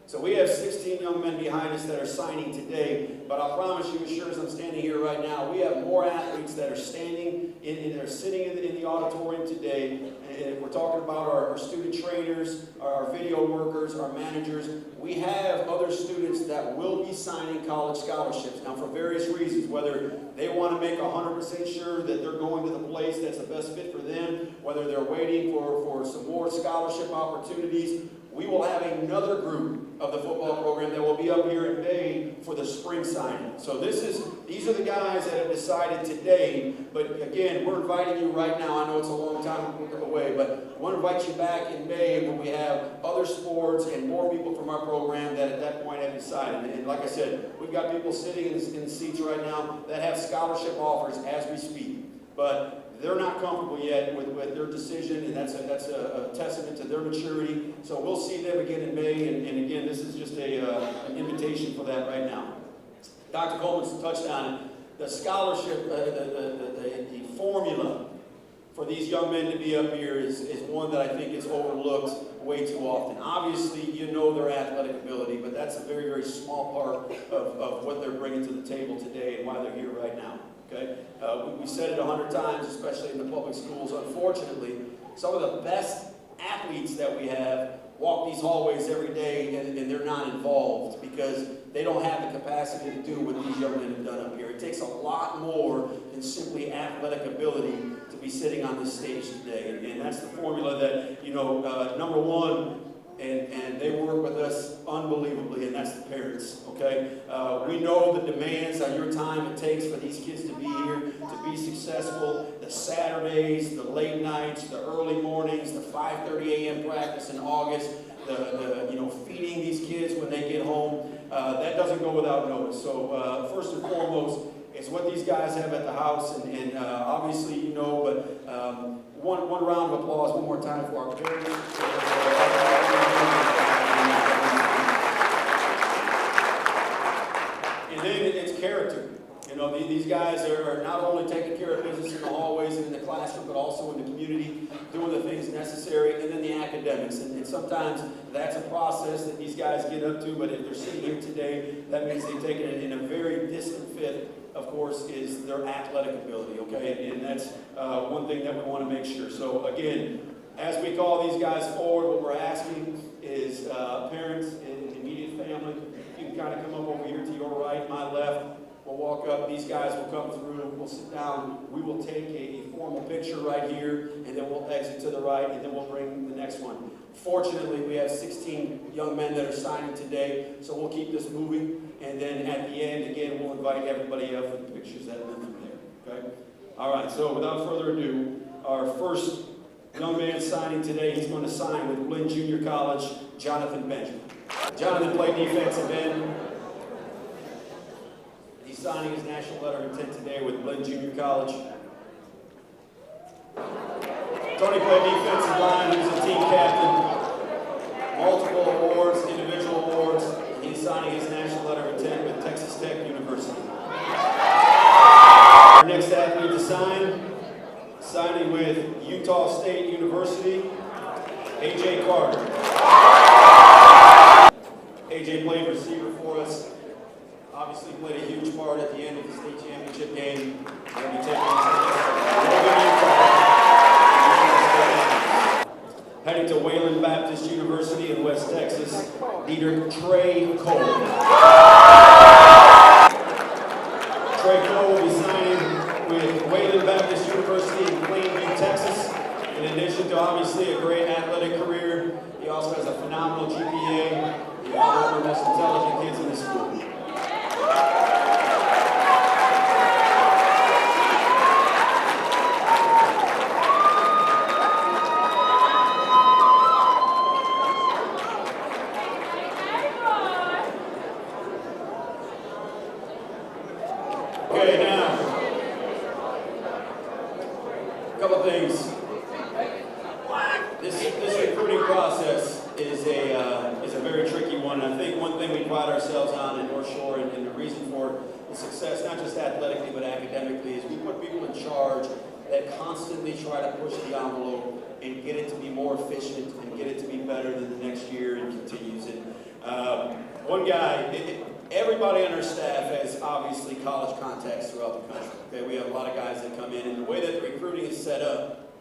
So we have 16 young men behind us that are signing today, but I promise you, as sure as I'm standing here right now, we have more athletes that are standing, they're sitting in the auditorium today. And we're talking about our student trainers, our video workers, our managers. We have other students that will be signing college scholarships. Now, for various reasons, whether they want to make 100% sure that they're going to the place that's the best fit for them, whether they're waiting for some more scholarship opportunities. We will have another group of the football program that will be up here in May for the spring signing. So these are the guys that have decided today, but again, we're inviting you right now. I know it's a long time away, but I want to invite you back in May when we have other sports and more people from our program that at that point have decided. And like I said, we've got people sitting in the seats right now that have scholarship offers as we speak. But they're not comfortable yet with their decision, and that's a testament to their maturity. So we'll see them again in May, and again, this is just an invitation for that right now. Dr. Coleman's touched on it. The scholarship, the formula for these young men to be up here is one that I think is overlooked way too often. Obviously, you know their athletic ability, but that's a very, very small part of what they're bringing to the table today and why they're here right now. Okay? We said it 100 times, especially in the public schools. Unfortunately, some of the best athletes that we have walk these hallways every day and they're not involved because they don't have the capacity to do what these young men have done up here. It takes a lot more than simply athletic ability to be sitting on this stage today. And that's the formula that, number one, and they work with us unbelievably, and that's the parents, okay? We know the demands on your time it takes for these kids to be here, to be successful. The Saturdays, the late nights, the early mornings, the 5:30 a.m. practice in August, the feeding these kids when they get home. that doesn't go without notice. So first and foremost, it's what these guys have at the house, and obviously you know, but one round of applause one more time for our parents. And then it's character. You know, these guys are not only taking care of business in the hallways and in the classroom, but also in the community, doing the things necessary, and then the academics. And sometimes that's a process that these guys get up to, but if they're sitting here today, that means they've taken it in a very distant fifth, of course, is their athletic ability, okay? And that's one thing that we want to make sure. So again, as we call these guys forward, what we're asking is parents and immediate family, you can kind of come up over here to your right, my left. We'll walk up, these guys will come through, we'll sit down, we will take a formal picture right here, and then we'll exit to the right, and then we'll bring the next one. Fortunately, we have 16 young men that are signing today, so we'll keep this moving, and then at the end, again, we'll invite everybody up for the pictures that live from there, okay? All right, so without further ado, our first young man signing today, he's going to sign with Blinn Junior College, Jonathan Benjamin. Jonathan played defensive end. He's signing his national letter of intent today with Blinn Junior College. Tony played defensive line. He was a team captain. Multiple awards, individual awards. He's signing his national letter of intent with Texas Tech University. Our next athlete to sign, signing with Utah State University, A.J. Carter. A.J. played receiver for us. Obviously played a huge part at the end of the state championship game. Heading to Wayland Baptist University in West Texas, leader Trey Cole. Trey Cole will be signing with Wayland Baptist University in Plainview, Texas. In addition to obviously a great athletic career, he also has a phenomenal GPA. He's one of the most intelligent kids in the school. Okay, now, a couple things. This recruiting process is a very tricky one. I think one thing we pride ourselves on in North Shore, and the reason for the success, not just athletically but academically, is we put people in charge that constantly try to push the envelope and get it to be more efficient and get it to be better than the next year and continues it. One guy, everybody on our staff has obviously college contacts throughout the country. Okay, we have a lot of guys that come in, and the way that the recruiting is set up,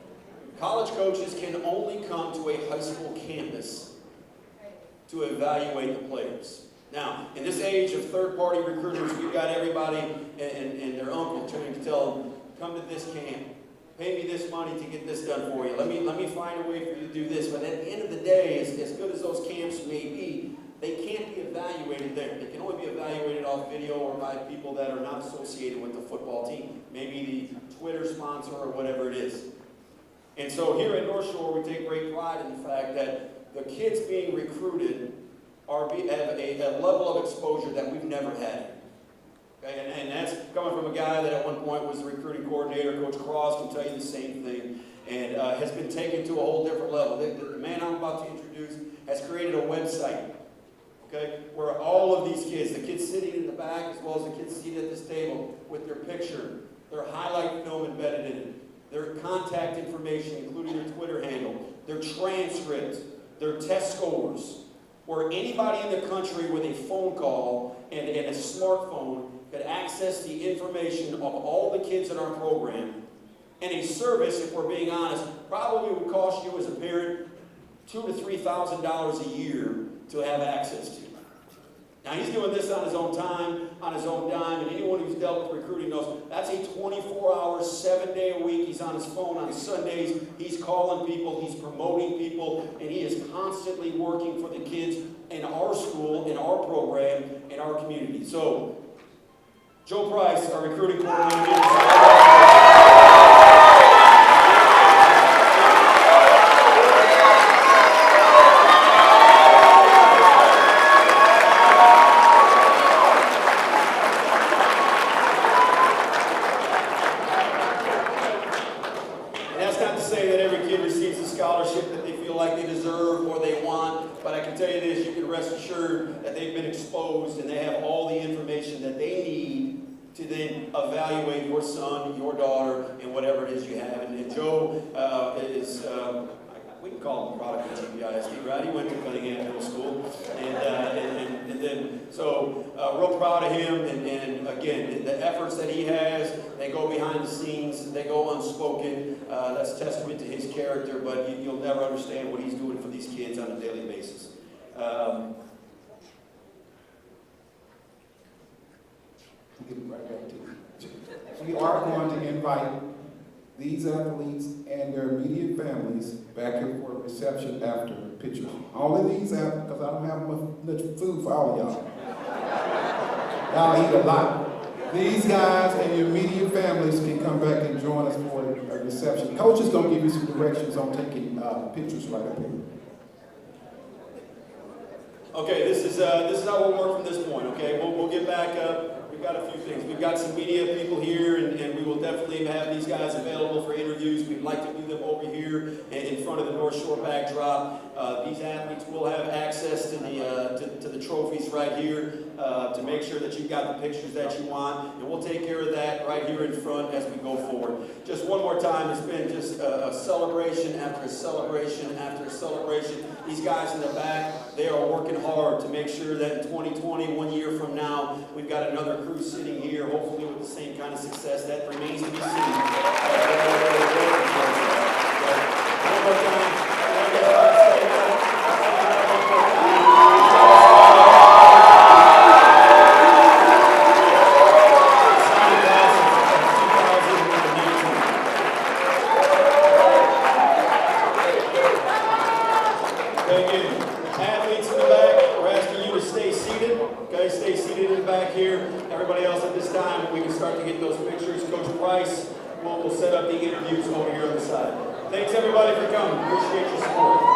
college coaches can only come to a high school campus to evaluate the players. Now, in this age of third-party recruiters, we've got everybody and their uncle trying to tell them, come to this camp, pay me this money to get this done for you. Let me find a way for you to do this. But at the end of the day, as good as those camps may be, they can't be evaluated there. They can only be evaluated off video or by people that are not associated with the football team. Maybe the Twitter sponsor or whatever it is. And so here at North Shore, we take great pride in the fact that the kids being recruited have a level of exposure that we've never had. Okay? And that's coming from a guy that at one point was the recruiting coordinator. Coach Cross can tell you the same thing, and has been taken to a whole different level. The man I'm about to introduce has created a website, okay, where all of these kids, the kids sitting in the back as well as the kids seated at this table, with their picture, their highlight film embedded in it, their contact information, including their Twitter handle, their transcripts, their test scores, where anybody in the country with a phone call and a smartphone could access the information of all the kids in our program. And a service, if we're being honest, probably would cost you as a parent $2,000 to $3,000 a year to have access to. Now, he's doing this on his own time, on his own dime, and anyone who's dealt with recruiting knows that's a 24-hour, 7-day-a-week. He's on his phone on Sundays. He's calling people. He's promoting people, and he is constantly working for the kids in our school, in our program, in our community. So, Joe Price, our recruiting coordinator. like they deserve or they want, but I can tell you this, you can rest assured that they've been exposed and they have all the information that they need to then evaluate your son, your daughter, and whatever it is you have. And Joe is, we can call him product of TPISD, right? He went to Cunningham Middle School, and then, so real proud of him, and again, the efforts that he has, they go behind the scenes, they go unspoken. That's a testament to his character, but you'll never understand what he's doing for these kids on a daily basis. Getting right back to it. We are going to invite these athletes and their immediate families back here for a reception after pictures. Only these athletes, because I don't have much food for all of y'all. Y'all eat a lot. These guys and your immediate families can come back and join us for a reception. Coach is going to give you some directions on taking pictures right up here. Okay, this is how we'll work from this point, okay? We'll get back up. We've got a few things. We've got some media people here, and we will definitely have these guys available for interviews. We'd like to do them over here in front of the North Shore backdrop. These athletes will have access to the trophies right here to make sure that you've got the pictures that you want, and we'll take care of that right here in front as we go forward. Just one more time, it's been just a celebration after a celebration after a celebration. These guys in the back, they are working hard to make sure that in 2020, 1 year from now, we've got another crew sitting here, hopefully with the same kind of success. That remains to be seen. One more time. We'll set up the interviews over here on the side. Thanks everybody for coming. Appreciate your support.